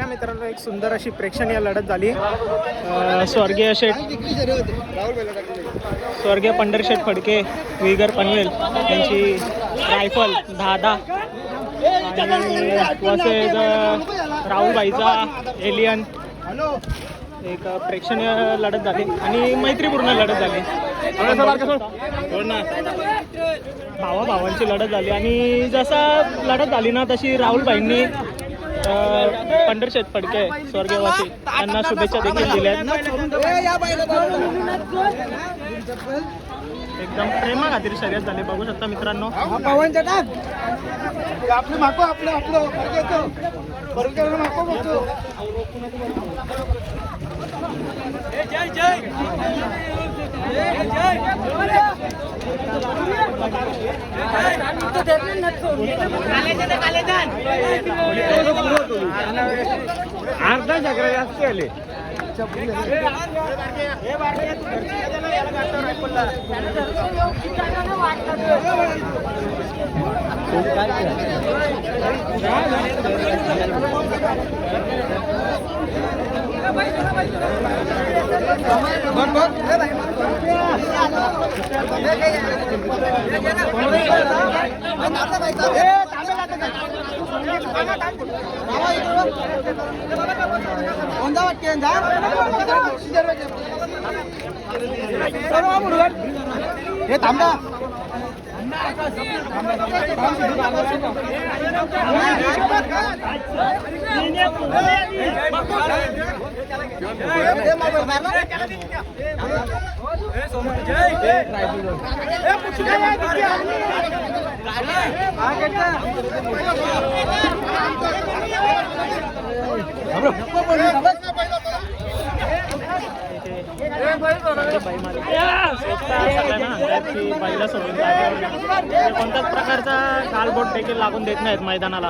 मित्रांनो एक सुंदर अशी प्रेक्षणीय लढत झाली. स्वर्गीय शेठ स्वर्गीय पंढरशेठ फडके विगर पनवेल यांची रायफल 10-10 आणि वसेज राहुलबाईचा एलियन एक प्रेक्षणीय लढत झाली आणि मैत्रीपूर्ण लढत झाली. भावाभावांची लढत झाली आणि जसा लढत झाली ना तशी राहुलबाईंनी पंढरशेठ फडके स्वर्गीयवासी यांना शुभेच्छा देखील दिल्या. एकदम प्रेमाखातीर शर्यत झाली बघू शकता मित्रांनो. अर्धा चक्र जास्त आले. हे थांबा. बैला सोडून कोणत्याच प्रकारचा गालबोट देखील लागून देत नाहीत मैदानाला.